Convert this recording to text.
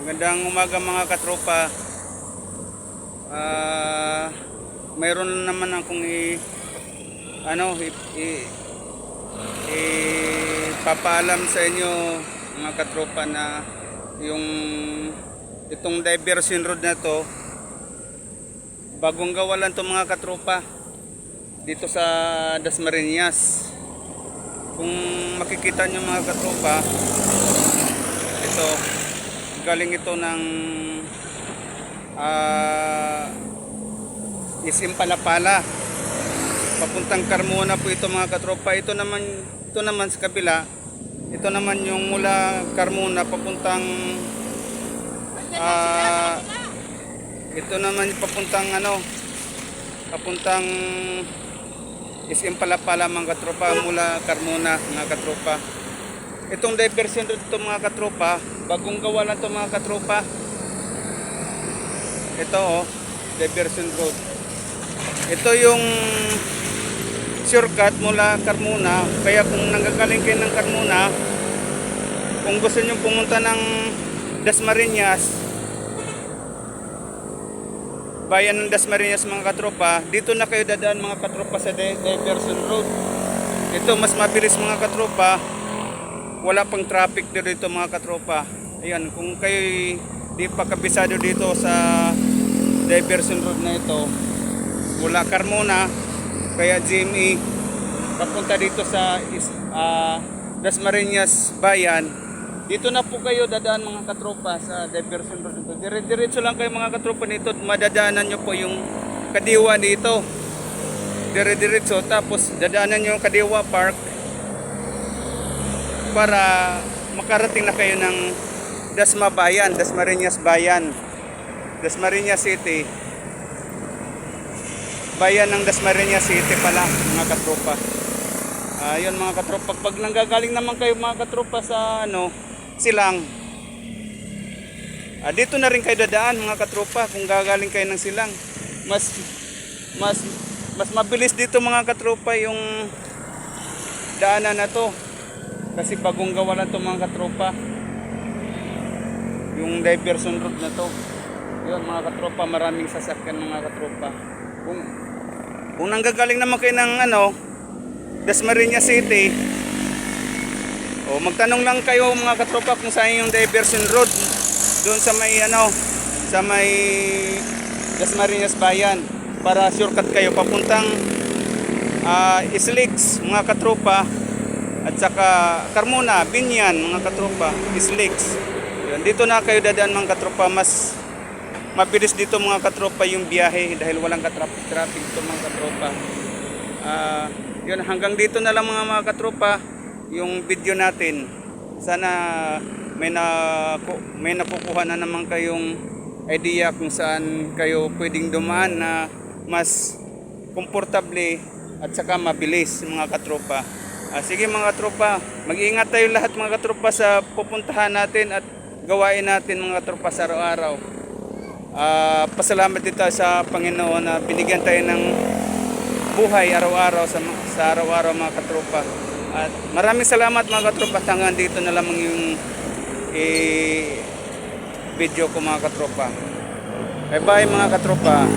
Magandang umaga mga katropa. Mayroon naman akong papaalam sa inyo mga katropa na itong diversion road na to, bagong gawa lang to mga katropa dito sa Dasmariñas. Kung makikita nyo mga katropa, ito galing ito ng SM Palapala papuntang Carmona po ito mga katropa. Ito naman sa kabila, ito naman yung mula Carmona papuntang ito naman papuntang papuntang SM Palapala mga katropa, mula Carmona mga katropa. Itong diversion road ito mga katropa, bagong gawa lang ito mga katropa. Ito diversion road. Ito yung shortcut mula Carmona. Kaya kung nanggagaling kayo ng Carmona, kung gusto nyo pumunta ng Dasmariñas, bayan ng Dasmariñas mga katropa, dito na kayo dadaan mga katropa sa diversion road. Ito mas mabilis mga katropa, wala pang traffic dito mga katropa. Ayan, kung kayo di pa kabisado dito sa diversion road na ito, mula Carmona kaya GME papunta dito sa Dasmariñas bayan, dito na po kayo dadaan mga katropa sa diversion road ito. Dire-diretso lang kayo mga katropa nito, madadaanan nyo po yung Kadiwa dito, dire-diretso, tapos dadaanan nyo yung Kadiwa Park para makarating na kayo ng Dasma Bayan, Dasmariñas Bayan, Dasmariñas City. Bayan ng Dasmariñas City pala mga katropa. Ayun mga katropa, pag nanggagaling naman kayo mga katropa sa Silang, dito na rin kayo dadaan mga katropa. Kung gagaling kayo ng Silang, mas mabilis dito mga katropa yung daanan na to, kasi bagong gawa lang to mga katropa, yung diversion road na to. Yun mga katropa, maraming sasakyan mga katropa. Kung nanggagaling naman kayo ng Dasmariñas City, magtanong lang kayo mga katropa kung saan yung diversion road doon sa may Dasmariñas Bayan, para shortcut kayo papuntang Isliks mga katropa, at saka Carmona, Binyan mga katropa, Isliks. Dito na kayo dadaan mga katropa, mas mabilis dito mga katropa yung biyahe dahil walang traffic dito mga katropa. Yun, hanggang dito na lang mga katropa yung video natin. Sana may nakukuha na naman kayong idea kung saan kayo pwedeng dumaan na mas komportable at saka mabilis mga katropa. Sige mga katropa, mag-iingat tayo lahat mga katropa sa pupuntahan natin at gawain natin mga katropa sa araw-araw. Pasalamat dito sa Panginoon na binigyan tayo ng buhay araw-araw sa araw-araw mga katropa. At maraming salamat mga katropa. Hanggang dito na lamang yung video ko mga katropa. Bye bye mga katropa.